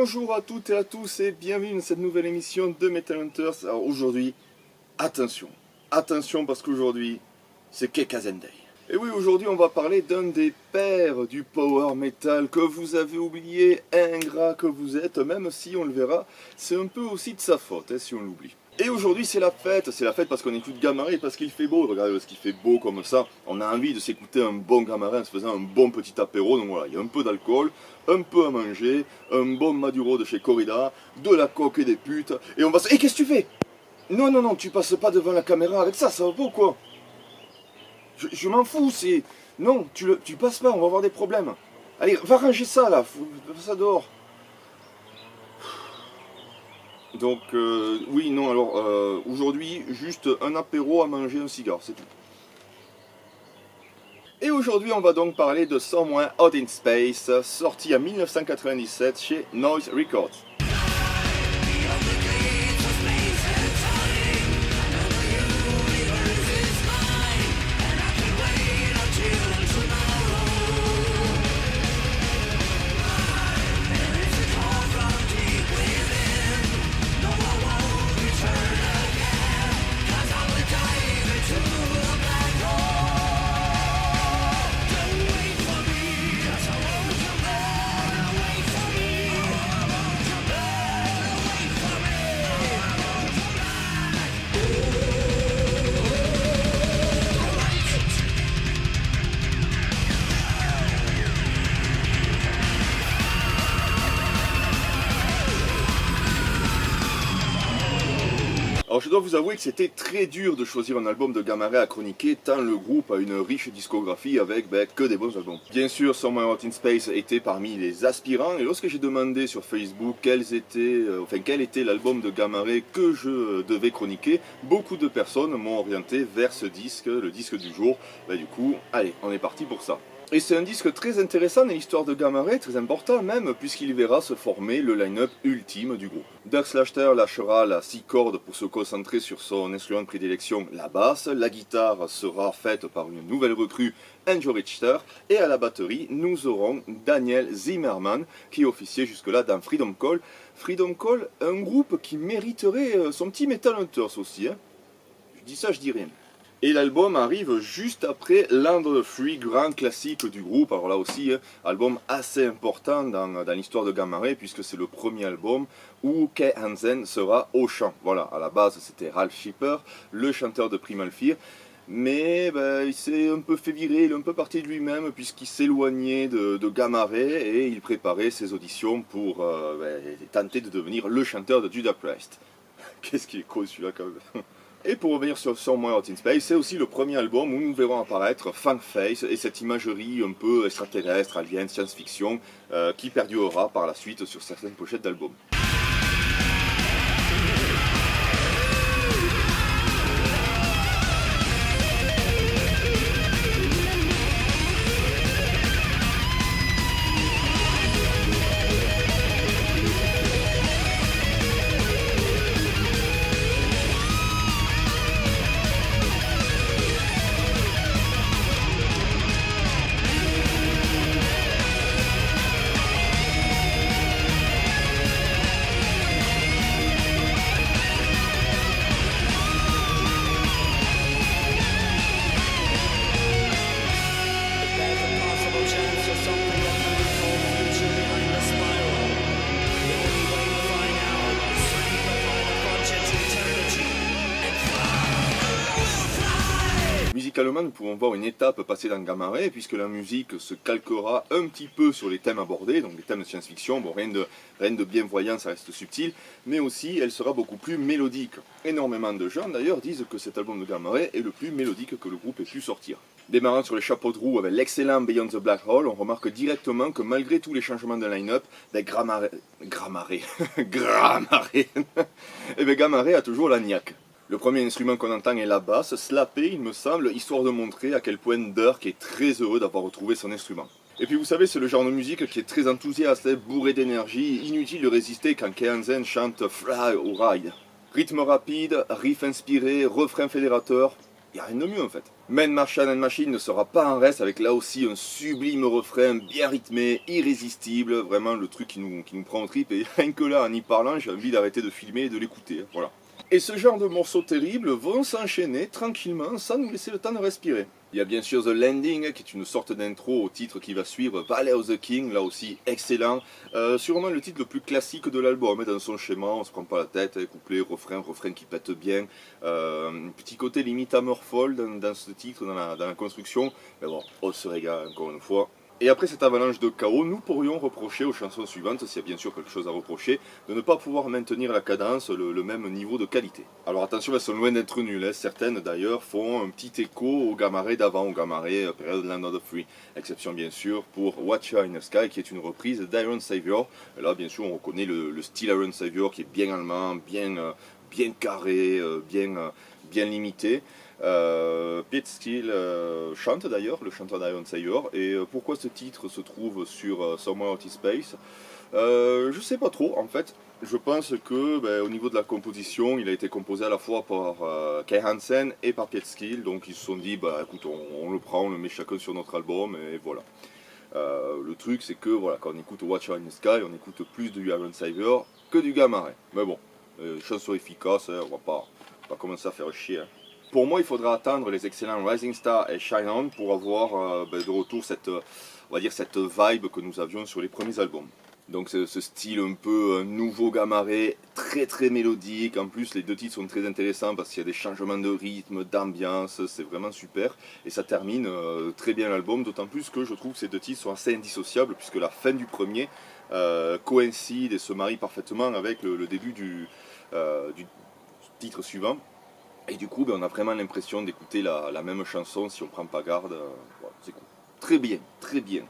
Bonjour à toutes et à tous et bienvenue dans cette nouvelle émission de Metal Hunters. Alors aujourd'hui, attention parce qu'aujourd'hui, c'est Kekazen Day. Et oui, aujourd'hui on va parler d'un des pères du power metal que vous avez oublié, ingrat que vous êtes, même si on le verra, c'est un peu aussi de sa faute si on l'oublie. Et aujourd'hui c'est la fête parce qu'on écoute Gamma Ray, parce qu'il fait beau, regardez ce qu'il fait beau comme ça, on a envie de s'écouter un bon Gamma Ray en se faisant un bon petit apéro, donc voilà, il y a un peu d'alcool, un peu à manger, un bon Maduro de chez Corrida, de la coque et des putes, et on va se... Et qu'est-ce que tu fais? Non, tu passes pas devant la caméra avec ça va pas ou quoi? Je m'en fous, c'est... Non, tu passes pas, on va avoir des problèmes. Allez, va ranger ça là, faut ça dehors. Donc, oui, non, alors, aujourd'hui, juste un apéro à manger, un cigare, c'est tout. Et aujourd'hui, on va donc parler de Somewhere Out in Space, sorti en 1997 chez Noise Records. Alors je dois vous avouer que c'était très dur de choisir un album de Gamma Ray à chroniquer, tant le groupe a une riche discographie avec que des bons albums. Bien sûr, Somewhere Out in Space était parmi les aspirants, et lorsque j'ai demandé sur Facebook quel était l'album de Gamma Ray que je devais chroniquer, beaucoup de personnes m'ont orienté vers ce disque, le disque du jour. Du coup, allez, on est parti pour ça. Et c'est un disque très intéressant dans l'histoire de Gamma Ray, très important même, puisqu'il verra se former le line-up ultime du groupe. Dirk Slachter lâchera la 6 cordes pour se concentrer sur son instrument de prédilection, la basse. La guitare sera faite par une nouvelle recrue, Andrew Richter. Et à la batterie, nous aurons Daniel Zimmerman, qui officiait jusque-là dans Freedom Call. Freedom Call, un groupe qui mériterait son petit Metal Hunters aussi. Je dis ça, je dis rien. Et l'album arrive juste après Land of the Free, grand classique du groupe. Alors là aussi, album assez important dans l'histoire de Gamma Ray, puisque c'est le premier album où Kai Hansen sera au chant. Voilà, à la base c'était Ralph Shipper, le chanteur de Primal Fear. Mais il s'est un peu fait virer, il est un peu parti de lui-même puisqu'il s'éloignait de Gamma Ray et il préparait ses auditions pour tenter de devenir le chanteur de Judas Priest. Qu'est-ce qu'il est con celui-là quand même. Et pour revenir sur Somewhere Out in Space, c'est aussi le premier album où nous verrons apparaître Funkface et cette imagerie un peu extraterrestre, alien, science-fiction, qui perdurera par la suite sur certaines pochettes d'albums. Musicalement, nous pouvons voir une étape passée dans Gamma Ray, puisque la musique se calquera un petit peu sur les thèmes abordés, donc les thèmes de science-fiction, bon, rien de bien voyant, ça reste subtil, mais aussi elle sera beaucoup plus mélodique. Énormément de gens d'ailleurs disent que cet album de Gamma Ray est le plus mélodique que le groupe ait pu sortir. Démarrant sur les chapeaux de roue avec l'excellent Beyond the Black Hole, on remarque directement que malgré tous les changements de line-up, Gamma Ray a toujours la niaque. Le premier instrument qu'on entend est la basse, slappée il me semble, histoire de montrer à quel point Dirk est très heureux d'avoir retrouvé son instrument. Et puis vous savez, c'est le genre de musique qui est très enthousiaste, bourré d'énergie, inutile de résister quand Kai Hansen chante Fly ou Ride. Rythme rapide, riff inspiré, refrain fédérateur, n'y a rien de mieux en fait. Man Martian and Machine ne sera pas en reste avec là aussi un sublime refrain bien rythmé, irrésistible, vraiment le truc qui nous prend au trip et rien que là en y parlant j'ai envie d'arrêter de filmer et de l'écouter, voilà. Et ce genre de morceaux terribles vont s'enchaîner tranquillement sans nous laisser le temps de respirer. Il y a bien sûr The Landing qui est une sorte d'intro au titre qui va suivre, Valley of the King, là aussi excellent. Sûrement le titre le plus classique de l'album, dans son schéma, on se prend pas la tête, couplet, refrain qui pète bien. Petit côté limite Hammerfall dans ce titre, dans la construction, mais bon, on se régale encore une fois. Et après cette avalanche de chaos, nous pourrions reprocher aux chansons suivantes, s'il y a bien sûr quelque chose à reprocher, de ne pas pouvoir maintenir la cadence, le même niveau de qualité. Alors attention, elles sont loin d'être nulles, hein. Certaines d'ailleurs font un petit écho au Gamma Ray d'avant, au Gamma Ray période Land of the Free. Exception bien sûr pour Watcher in the Sky, qui est une reprise d'Iron Savior. Et là bien sûr on reconnaît le style Iron Savior qui est bien allemand, bien carré, bien limité. Pete Steele chante d'ailleurs, le chanteur d'Iron Savior. Et pourquoi ce titre se trouve sur Somewhere Out in Space, je sais pas trop en fait. Je pense que au niveau de la composition, il a été composé à la fois par Kai Hansen et par Pete Steele. Donc ils se sont dit, écoute, on le prend, on le met chacun sur notre album et voilà. Le truc c'est que voilà, quand on écoute Watcher in the Sky, on écoute plus du Iron Savior que du Gamma Ray. Mais bon, chanson efficace, hein, on va pas commencer à faire chier. Hein. Pour moi, il faudra attendre les excellents Rising Star et Shine On pour avoir de retour cette vibe que nous avions sur les premiers albums. Donc ce style un peu nouveau Gamma Ray, très mélodique. En plus, les deux titres sont très intéressants parce qu'il y a des changements de rythme, d'ambiance, c'est vraiment super. Et ça termine très bien l'album, d'autant plus que je trouve que ces deux titres sont assez indissociables puisque la fin du premier coïncide et se marie parfaitement avec le début du titre suivant. Et du coup, on a vraiment l'impression d'écouter la même chanson si on prend pas garde. Voilà, c'est cool. Très bien, très bien.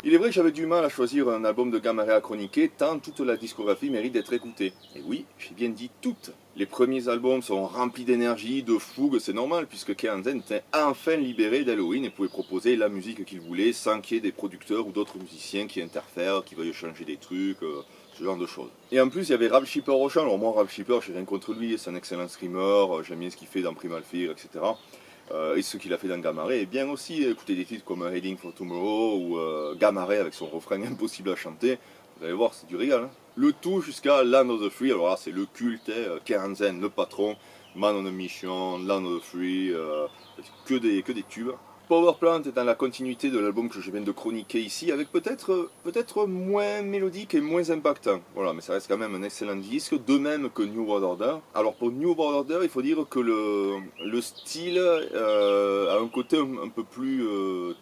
Il est vrai que j'avais du mal à choisir un album de Gamma Ray à chroniquer, tant toute la discographie mérite d'être écoutée. Et oui, j'ai bien dit toutes. Les premiers albums sont remplis d'énergie, de fougue, c'est normal, puisque Kai Hansen était enfin libéré d'Halloween et pouvait proposer la musique qu'il voulait sans qu'il y ait des producteurs ou d'autres musiciens qui interfèrent, qui veuillent changer des trucs, ce genre de choses. Et en plus, il y avait Ralph Shipper au chant. Alors moi, Ralph Shipper, j'ai rien contre lui, c'est un excellent streamer, j'aime bien ce qu'il fait dans Primal Fear, etc. Et ce qu'il a fait dans Gamma Ray, et bien aussi écouter des titres comme Heading for Tomorrow ou Gamma Ray avec son refrain impossible à chanter, vous allez voir, c'est du régal. Hein. Le tout jusqu'à Land of the Free, alors là c'est le culte, Kai Hansen, le patron, Man on a Mission, Land of the Free, que des tubes. Power Plant est dans la continuité de l'album que je viens de chroniquer ici, avec peut-être moins mélodique et moins impactant. Voilà, mais ça reste quand même un excellent disque, de même que New World Order. Alors pour New World Order, il faut dire que le style a un côté un peu plus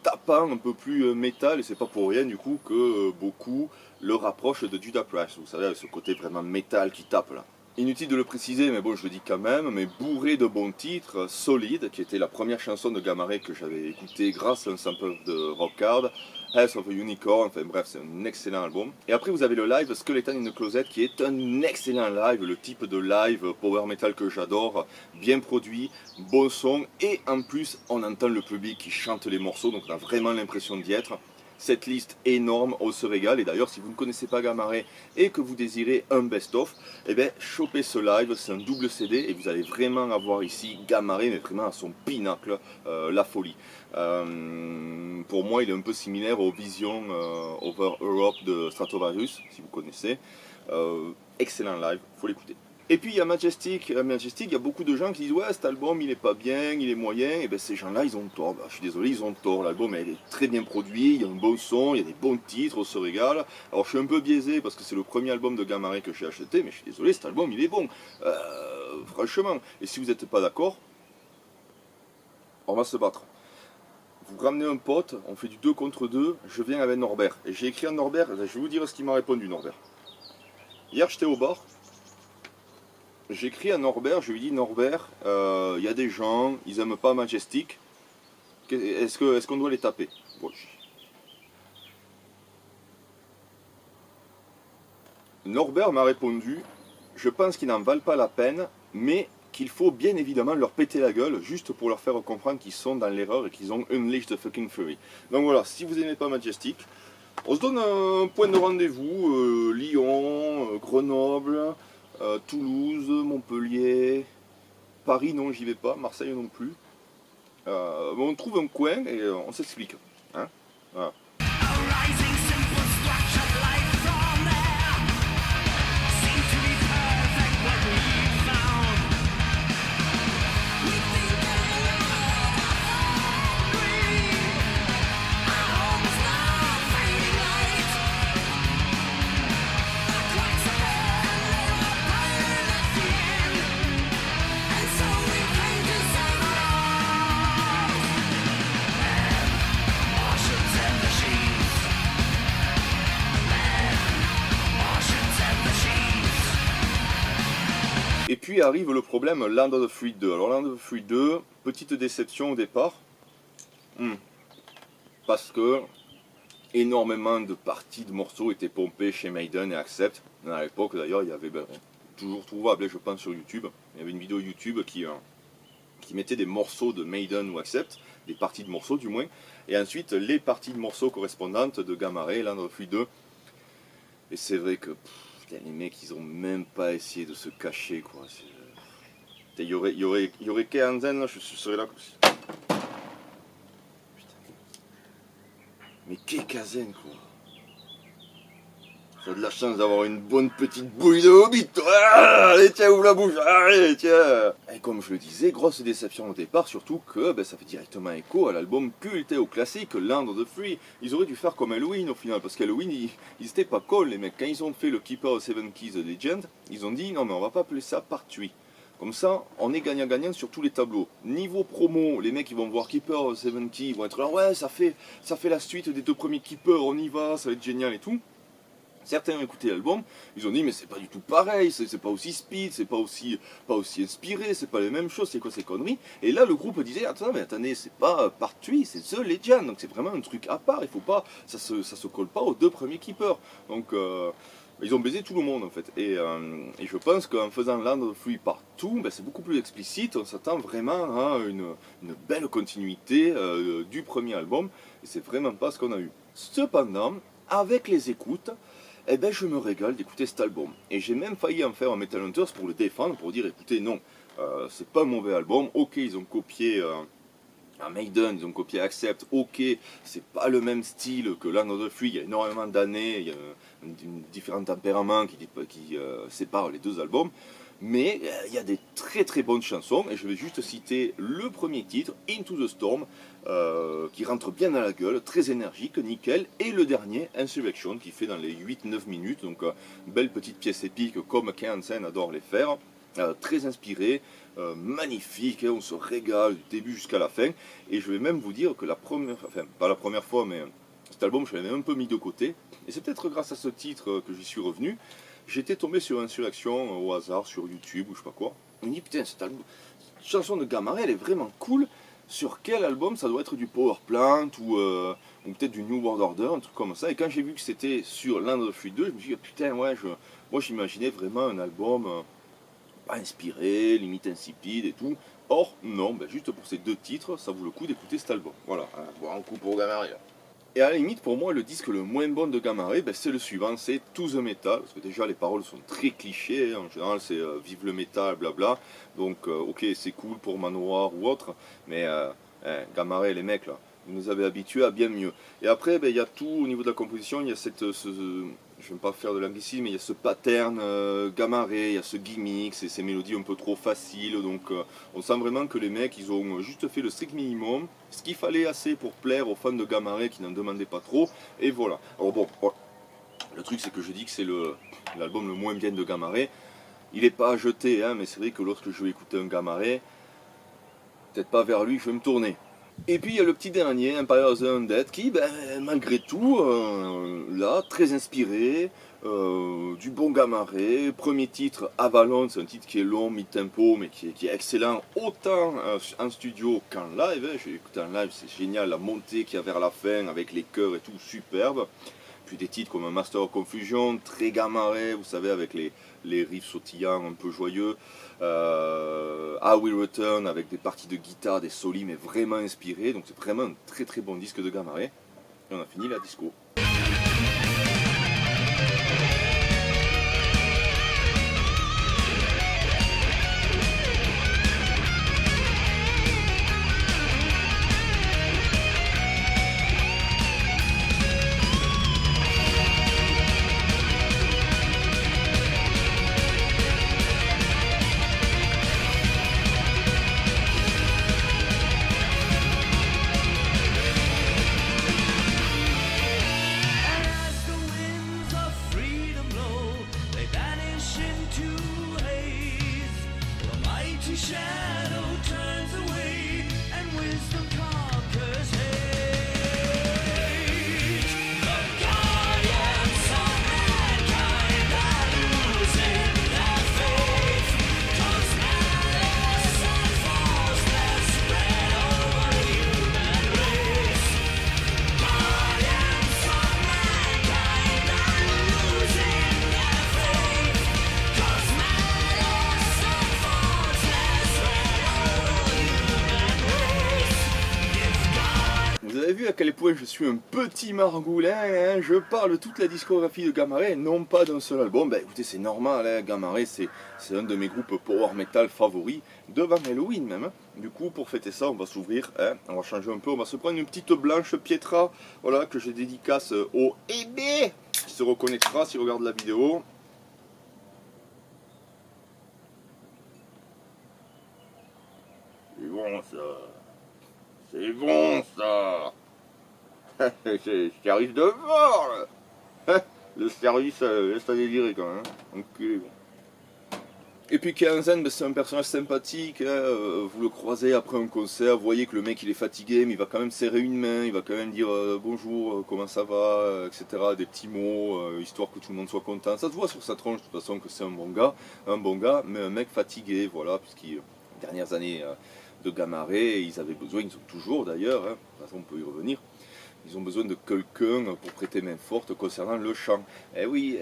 tapant, un peu plus métal, et c'est pas pour rien du coup que beaucoup le rapprochent de Judas Priest. Vous savez, ce côté vraiment métal qui tape là. Inutile de le préciser, mais bon, je le dis quand même, mais bourré de bons titres, Solid, qui était la première chanson de Gamma Ray que j'avais écoutée grâce à un sample de Rock Hard, Health of a Unicorn, enfin bref, c'est un excellent album. Et après, vous avez le live Skeleton in the Closet, qui est un excellent live, le type de live power metal que j'adore, bien produit, bon son, et en plus, on entend le public qui chante les morceaux, donc on a vraiment l'impression d'y être. Cette liste énorme, on se régale. Et d'ailleurs, si vous ne connaissez pas Gamma Ray et que vous désirez un best-of, eh bien, chopez ce live, c'est un double CD et vous allez vraiment avoir ici Gamma Ray, mais vraiment à son pinacle, la folie. Pour moi, il est un peu similaire au Vision Over Europe de Stratovarius, si vous connaissez. Excellent live, faut l'écouter. Et puis il y a Majestic, il y a beaucoup de gens qui disent ouais cet album il est pas bien, il est moyen, et bien ces gens là ils ont tort, je suis désolé ils ont tort, l'album est très bien produit, il y a un bon son, il y a des bons titres, on se régale. Alors je suis un peu biaisé parce que c'est le premier album de Gamma Ray que j'ai acheté, mais je suis désolé cet album il est bon, franchement, et si vous n'êtes pas d'accord, on va se battre. Vous ramenez un pote, on fait du 2 contre 2, je viens avec Norbert, et j'ai écrit à Norbert, je vais vous dire ce qu'il m'a répondu Norbert. Hier j'étais au bar. J'écris à Norbert, je lui dis Norbert, y a des gens, ils aiment pas Majestic. Est-ce qu'on doit les taper? Bon, Norbert m'a répondu, je pense qu'ils n'en valent pas la peine, mais qu'il faut bien évidemment leur péter la gueule, juste pour leur faire comprendre qu'ils sont dans l'erreur et qu'ils ont unleashed the fucking fury. Donc voilà, si vous n'aimez pas Majestic, on se donne un point de rendez-vous, Lyon, Grenoble, Toulouse, Montpellier, Paris non j'y vais pas, Marseille non plus. On trouve un coin et on s'explique. Hein, voilà. Et puis arrive le problème Land of the Free 2. Alors Land of the Free 2, petite déception au départ. Parce que énormément de parties de morceaux étaient pompées chez Maiden et Accept. À l'époque d'ailleurs, il y avait toujours trouvable, je pense, sur YouTube. Il y avait une vidéo YouTube qui mettait des morceaux de Maiden ou Accept, des parties de morceaux du moins, et ensuite les parties de morceaux correspondantes de Gamma Ray, Land of the Free 2. Et c'est vrai que les mecs, ils ont même pas essayé de se cacher, quoi. Il y aurait Keanzen, là, je serais là comme ça. Putain. Mais Kekazen, quoi. T'as de la chance d'avoir une bonne petite bouille de hobbit, toi. Allez, tiens, ouvre la bouche. Allez, tiens. Et comme je le disais, grosse déception au départ, surtout que ça fait directement écho à l'album culte et au classique Land of the Free. Ils auraient dû faire comme Halloween au final, parce qu'Halloween, ils étaient pas cool, les mecs. Quand ils ont fait le Keeper of Seven Keys The Legend, ils ont dit non, mais on va pas appeler ça Part 8. Comme ça, on est gagnant-gagnant sur tous les tableaux. Niveau promo, les mecs ils vont voir Keeper of Seven Keys, ils vont être là, ouais, ça fait la suite des 2 premiers Keepers, on y va, ça va être génial et tout. Certains ont écouté l'album, ils ont dit mais c'est pas du tout pareil, c'est pas aussi speed, c'est pas aussi inspiré, c'est pas les mêmes choses, c'est quoi ces conneries. Et là le groupe disait attendez, c'est pas Part 8, c'est The Legend, donc c'est vraiment un truc à part, il faut pas, ça se colle pas aux 2 premiers Keepers. Donc ils ont baisé tout le monde en fait. Et je pense qu'en faisant Land of the Free partout, c'est beaucoup plus explicite, on s'attend vraiment à une belle continuité du premier album, et c'est vraiment pas ce qu'on a eu. Cependant, avec les écoutes, je me régale d'écouter cet album. Et j'ai même failli en faire un Metal Hunters pour le défendre, pour dire écoutez, non, c'est pas un mauvais album, ok, ils ont copié Maiden, ils ont copié Accept, ok, c'est pas le même style que Land of the Free, il y a énormément d'années, il y a différents tempéraments qui séparent les 2 albums, mais il y a des très très bonnes chansons, et je vais juste citer le premier titre, Into the Storm, qui rentre bien dans la gueule, très énergique, nickel, et le dernier, Insurrection, qui fait dans les 8-9 minutes, donc belle petite pièce épique comme Keansen adore les faire, très inspiré, magnifique, on se régale du début jusqu'à la fin, et je vais même vous dire que pas la première fois, mais cet album je l'avais un peu mis de côté, et c'est peut-être grâce à ce titre que j'y suis revenu. J'étais tombé sur Insurrection au hasard sur YouTube ou je sais pas quoi. Je me dis putain, cette chanson de Gamma Ray elle est vraiment cool. Sur quel album ça doit être du Power Plant ou peut-être du New World Order, un truc comme ça. Et quand j'ai vu que c'était sur Land of the Free 2, je me suis dit putain ouais, moi j'imaginais vraiment un album pas inspiré, limite insipide et tout. Or non, juste pour ces 2 titres, ça vaut le coup d'écouter cet album. Voilà, boire un coup pour Gamma Ray. Et à la limite, pour moi, le disque le moins bon de Gamma Ray, c'est le suivant, c'est To The Metal, parce que déjà les paroles sont très clichés, en général c'est vive le métal, blabla, donc ok c'est cool pour Manowar ou autre, mais Gamma Ray, les mecs là, vous nous avez habitués à bien mieux. Et après, il y a tout au niveau de la composition, il y a je ne vais pas faire de l'anglicisme, mais il y a ce pattern Gamma Ray, il y a ce gimmick, ces mélodies un peu trop faciles, donc on sent vraiment que les mecs, ils ont juste fait le strict minimum, ce qu'il fallait assez pour plaire aux fans de Gamma Ray qui n'en demandaient pas trop, et voilà. Alors bon, le truc c'est que je dis que c'est l'album le moins bien de Gamma Ray, il n'est pas à jeter, hein, mais c'est vrai que lorsque je vais écouter un Gamma Ray, peut-être pas vers lui, je vais me tourner. Et puis il y a le petit dernier, Empire of the Undead, qui malgré tout, là, très inspiré, du bon Gamma-Ray. Premier titre, Avalon, c'est un titre qui est long, mid-tempo, mais qui est excellent, autant en studio qu'en live. J'ai écouté en live, c'est génial, la montée qu'il y a vers la fin, avec les chœurs et tout, superbe. Puis des titres comme Master of Confusion, très Gamma-Ray, vous savez, avec les riffs sautillants un peu joyeux. I Will Return avec des parties de guitare, des solis, mais vraiment inspirés. Donc c'est vraiment un très très bon disque de Gamma-Ray. Et on a fini la disco. Vous avez vu à quel point je suis un petit margoulin, hein, je parle de toute la discographie de Gamma-Ray, non pas d'un seul album. Écoutez, c'est normal, hein, Gamma-Ray c'est un de mes groupes power metal favoris, devant Halloween même. Hein. Du coup, pour fêter ça, on va s'ouvrir, hein, on va changer un peu, on va se prendre une petite blanche Pietra, voilà, que je dédicace au EB, qui se reconnaîtra s'il regarde la vidéo. C'est bon ça. C'est bon ça. C'est service de fort là. Le service laisse à désirer quand même. Enculé, bon. Et puis Kenzen, c'est un personnage sympathique, hein, vous le croisez après un concert, vous voyez que le mec il est fatigué, mais il va quand même serrer une main, il va quand même dire bonjour, comment ça va, etc. Des petits mots, histoire que tout le monde soit content. Ça se voit sur sa tronche de toute façon que c'est un bon gars, mais un mec fatigué, voilà, puisqu'il les dernières années de Gamma-Ray, ils avaient besoin, ils ont toujours d'ailleurs, hein, de toute façon on peut y revenir, ils ont besoin de quelqu'un pour prêter main forte concernant le chant. Eh oui,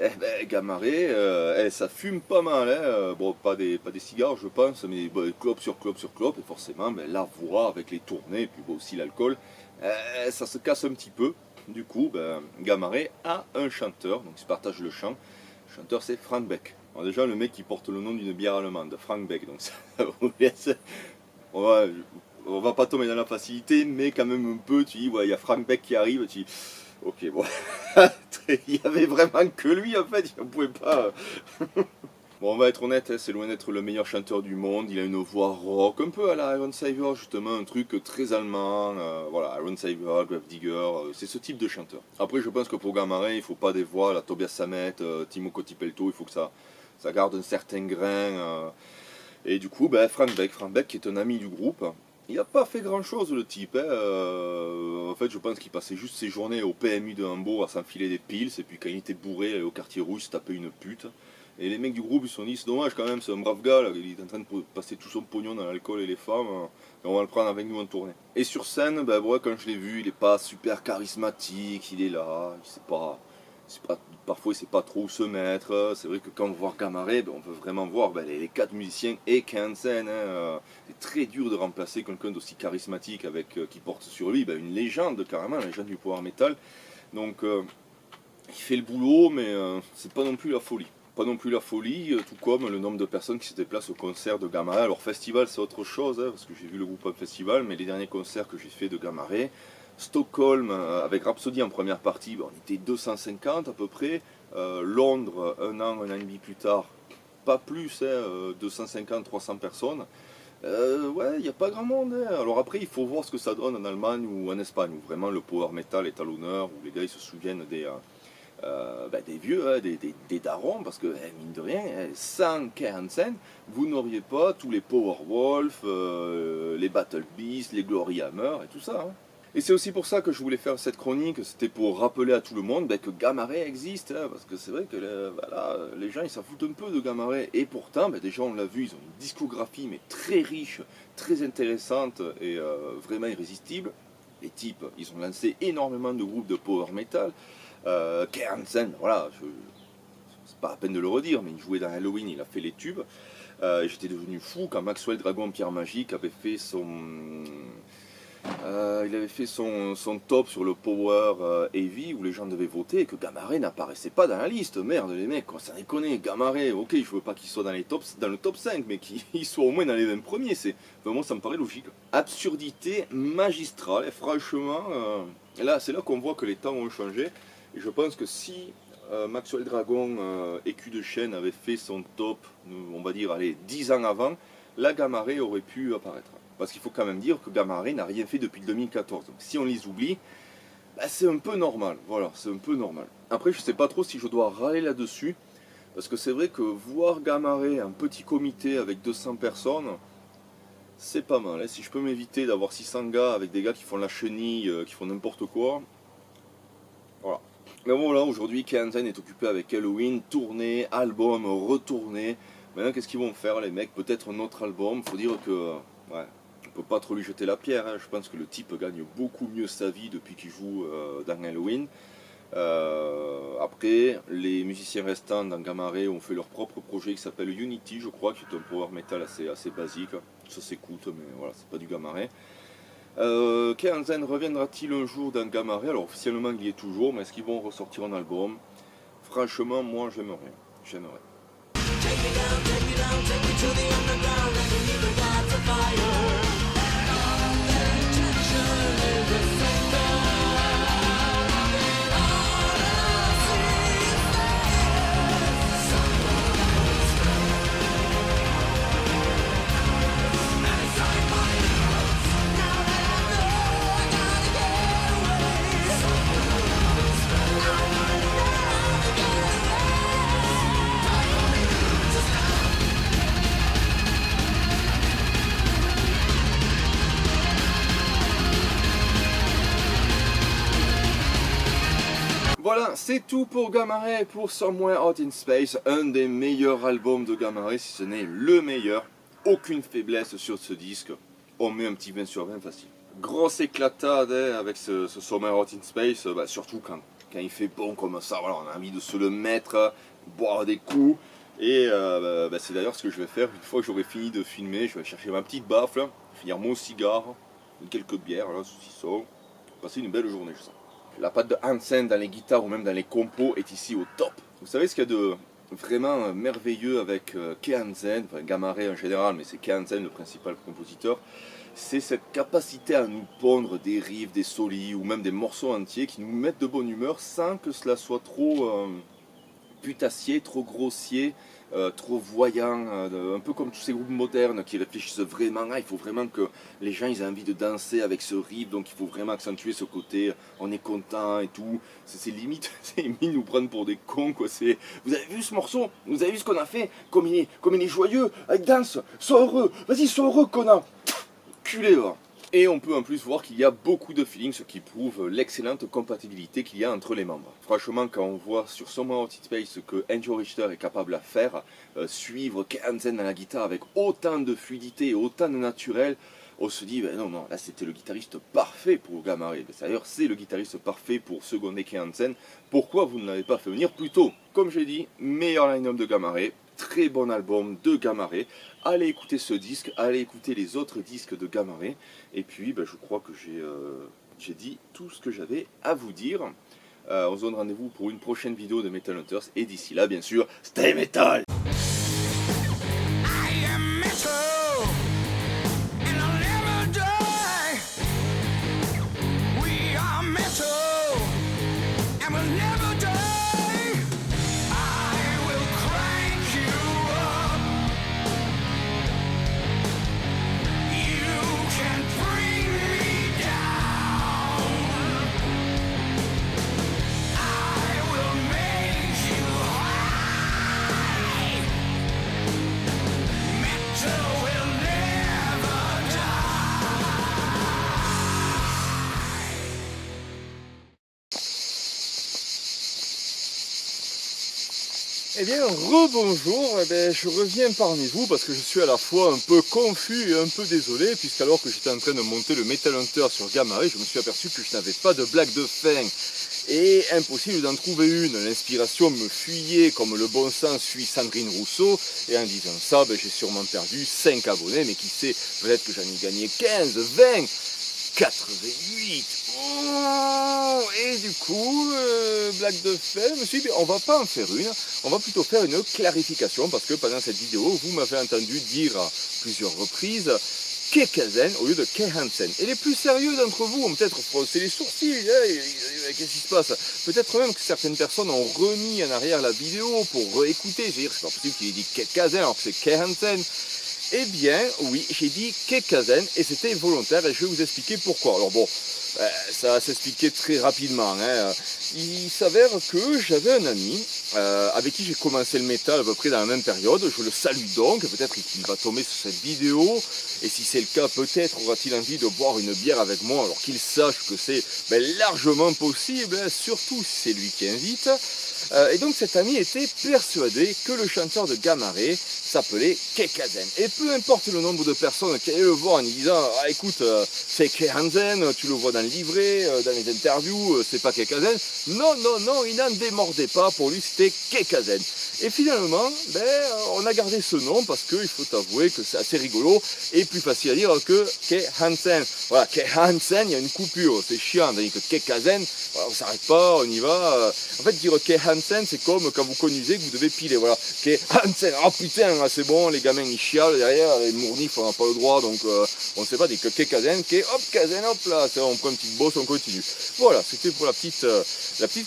Gamma-Ray, ça fume pas mal, hein. Bon, pas des cigares je pense, mais clope sur clope sur clope, et forcément la voix avec les tournées, et puis aussi l'alcool, ça se casse un petit peu. Du coup, Gamma-Ray a un chanteur, donc il se partage le chant. Le chanteur c'est Frank Beck. Alors déjà le mec qui porte le nom d'une bière allemande, Frank Beck, donc ça vous laisse... On va pas tomber dans la facilité, mais quand même un peu, tu dis, ouais, il y a Frank Beck qui arrive, tu dis, ok, bon, il y avait vraiment que lui en fait, on pouvait pas... Bon, on va être honnête, hein, c'est loin d'être le meilleur chanteur du monde, il a une voix rock, un peu à la Iron Savior justement, un truc très allemand, voilà, Iron Savior, Gravedigger, c'est ce type de chanteur. Après, je pense que pour Gamma-Ray, il faut pas des voix, la Tobias Sammet, Timo Kotipelto, il faut que ça garde un certain grain... Et du coup, Frank Beck qui est un ami du groupe, il n'a pas fait grand chose le type. Hein. En fait, je pense qu'il passait juste ses journées au PMU de Hambourg à s'enfiler des piles, et puis quand il était bourré au quartier rouge, il se tapait une pute. Et les mecs du groupe ils se sont dit, c'est dommage quand même, c'est un brave gars, là, il est en train de passer tout son pognon dans l'alcool et les femmes, et on va le prendre avec nous en tournée. Et sur scène, quand je l'ai vu, il n'est pas super charismatique, il est là, il sait pas... Parfois il ne sait pas trop où se mettre. C'est vrai que quand on voit Gamma-Ray, on veut vraiment voir les 4 musiciens et Kenzen. Hein, c'est très dur de remplacer quelqu'un d'aussi charismatique qui porte sur lui une légende carrément, une légende du power metal. Donc il fait le boulot, mais c'est pas non plus la folie. Pas non plus la folie, tout comme le nombre de personnes qui se déplacent au concert de Gamma-Ray. Alors festival c'est autre chose, hein, parce que j'ai vu le groupe en festival, mais les derniers concerts que j'ai fait de Gamma-Ray, Stockholm avec Rhapsody en première partie, on était 250 à peu près. Londres, un an et demi plus tard, pas plus, hein, 250-300 personnes. Ouais, il n'y a pas grand monde. Hein. Alors après, il faut voir ce que ça donne en Allemagne ou en Espagne, où vraiment le power metal est à l'honneur, où les gars ils se souviennent des vieux, hein, des darons, parce que mine de rien, sans Kai Hansen, vous n'auriez pas tous les Powerwolf, les Battle Beast, les Glory Hammer et tout ça. Hein. Et c'est aussi pour ça que je voulais faire cette chronique, c'était pour rappeler à tout le monde que Gamma Ray existe, hein, parce que c'est vrai que les gens ils s'en foutent un peu de Gamma Ray, et pourtant déjà on l'a vu, ils ont une discographie mais très riche, très intéressante et vraiment irrésistible. Les types, ils ont lancé énormément de groupes de power metal. Kai Hansen, voilà, c'est pas à peine de le redire, mais il jouait dans Halloween, il a fait les tubes. J'étais devenu fou quand Maxwell Dragon Pierre Magique avait fait son top sur le Power Heavy où les gens devaient voter et que Gamma Ray n'apparaissait pas dans la liste. Merde les mecs, quoi, ça déconne. Gamma Ray, ok, je veux pas qu'il soit dans le top 5, mais qu'il soit au moins dans les 20 premiers. Vraiment, ça me paraît logique. Absurdité magistrale, et franchement, là c'est là qu'on voit que les temps ont changé. Et je pense que si Maxwell Dragon et Cul de Chêne avait fait son top, on va dire, allez, 10 ans avant, la Gamma Ray aurait pu apparaître. Parce qu'il faut quand même dire que Gamma Ray n'a rien fait depuis 2014. Donc si on les oublie, c'est un peu normal. Voilà, c'est un peu normal. Après, je sais pas trop si je dois râler là-dessus. Parce que c'est vrai que voir Gamma Ray, un petit comité avec 200 personnes, c'est pas mal. Hein. Si je peux m'éviter d'avoir 600 gars avec des gars qui font la chenille, qui font n'importe quoi. Voilà. Mais bon, là, aujourd'hui, Kai Hansen est occupé avec Halloween, tournée, album, retourné. Maintenant, qu'est-ce qu'ils vont faire, les mecs? Peut-être un autre album. Faut dire que, ouais, on peut pas trop lui jeter la pierre. Hein. Je pense que le type gagne beaucoup mieux sa vie depuis qu'il joue dans Halloween. Après, les musiciens restants dans Gamma Ray ont fait leur propre projet qui s'appelle Unity, je crois, qui est un power metal assez basique. Ça s'écoute, mais voilà, c'est pas du Gamma Ray. Kai Hansen reviendra-t-il un jour dans Gamma Ray? Alors officiellement il y est toujours, mais est-ce qu'ils vont ressortir un album? Franchement, moi j'aimerais. Voilà, c'est tout pour Gamma Ray, pour Somewhere Out in Space, un des meilleurs albums de Gamma Ray, si ce n'est le meilleur. Aucune faiblesse sur ce disque, on met un petit 20 sur 20 facile. Grosse éclatade avec ce Somewhere Out in Space, surtout quand il fait bon comme ça, voilà, on a envie de se le mettre, boire des coups. Et c'est d'ailleurs ce que je vais faire, une fois que j'aurai fini de filmer, je vais chercher ma petite baffle, finir mon cigare, quelques bières, là, saucisson, passer une belle journée, je sens. La patte de Hansen dans les guitares ou même dans les compos est ici au top. Vous savez ce qu'il y a de vraiment merveilleux avec Kai Hansen, enfin Gamma Ray en général, mais c'est Kai Hansen le principal compositeur, c'est cette capacité à nous pondre des riffs, des solis ou même des morceaux entiers qui nous mettent de bonne humeur sans que cela soit trop putassier, trop grossier, trop voyant, un peu comme tous ces groupes modernes qui réfléchissent vraiment, il faut vraiment que les gens ils aient envie de danser avec ce riff, donc il faut vraiment accentuer ce côté, on est content et tout, c'est limite, nous prendre pour des cons quoi, vous avez vu ce morceau, vous avez vu ce qu'on a fait, comme il est joyeux, avec danse, sois heureux, vas-y sois heureux connard, culé va. Et on peut en plus voir qu'il y a beaucoup de feelings, ce qui prouve l'excellente compatibilité qu'il y a entre les membres. Franchement, quand on voit sur Somewhere Out in Space ce que Angel Richter est capable à faire, suivre Kai Hansen dans la guitare avec autant de fluidité et autant de naturel, on se dit, non, là c'était le guitariste parfait pour Gamma Ray. D'ailleurs, c'est le guitariste parfait pour seconder Kai Hansen. Pourquoi vous ne l'avez pas fait venir plus tôt? Comme j'ai dit, meilleur line-up de Gamma Ray. Très bon album de Gamma Ray. Allez écouter ce disque, allez écouter les autres disques de Gamma Ray. Et puis je crois que j'ai dit tout ce que j'avais à vous dire. On se donne rendez-vous pour une prochaine vidéo de Metal Hunters. Et d'ici là, bien sûr, stay metal! Will Eh bien, rebonjour, je reviens parmi vous parce que je suis à la fois un peu confus et un peu désolé, puisqu'alors que j'étais en train de monter le Metal Hunter sur Gamma Ray, je me suis aperçu que je n'avais pas de blague de fin. Et impossible d'en trouver une, l'inspiration me fuyait comme le bon sens suit Sandrine Rousseau, et en disant ça, j'ai sûrement perdu 5 abonnés, mais qui sait, peut-être que j'en ai gagné 15, 20, 88. Oh, et du coup, blague de fin, je me suis dit, on va pas en faire une, on va plutôt faire une clarification, parce que pendant cette vidéo, vous m'avez entendu dire à plusieurs reprises Kekazen au lieu de Kehansen. Et les plus sérieux d'entre vous ont peut-être froncé les sourcils, qu'est-ce qui se passe? Peut-être même que certaines personnes ont remis en arrière la vidéo pour réécouter, je veux dire, c'est pas possible qu'il ait dit Kekazen alors que c'est Kehansen. Eh bien, oui, j'ai dit Kekazen et c'était volontaire et je vais vous expliquer pourquoi. Alors bon, ça va s'expliquer très rapidement. Il s'avère que j'avais un ami avec qui j'ai commencé le métal à peu près dans la même période. Je le salue donc, peut-être qu'il va tomber sur cette vidéo. Et si c'est le cas, peut-être aura-t-il envie de boire une bière avec moi alors qu'il sache que c'est largement possible, surtout si c'est lui qui invite. Et donc cet ami était persuadé que le chanteur de Gamma Ray s'appelait Kekazen. Et peu importe le nombre de personnes qui allaient le voir en lui disant « Ah écoute, c'est Kehansen, tu le vois dans le livret, dans les interviews, c'est pas Kekazen ». Non, non, non, il n'en démordait pas, pour lui c'était Kekazen. Et finalement, on a gardé ce nom parce qu'il faut avouer que c'est assez rigolo et plus facile à dire que Kehansen. Voilà, Kehansen, il y a une coupure, c'est chiant, tandis que Kekazen, voilà, on s'arrête pas, on y va. En fait, dire Kehansen, c'est comme quand vous conduisez que vous devez piler, voilà. Kehansen, oh putain, c'est bon, les gamins ils chialent derrière, les mournifs on n'a pas le droit, donc on ne sait pas, dit que Kekazen, hop, Kazen, hop là, on prend une petite bosse, on continue. Voilà, c'était pour la petite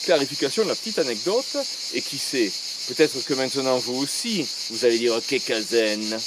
clarification, la petite anecdote, et qui sait, peut-être que maintenant vous aussi, vous allez dire Kekazen.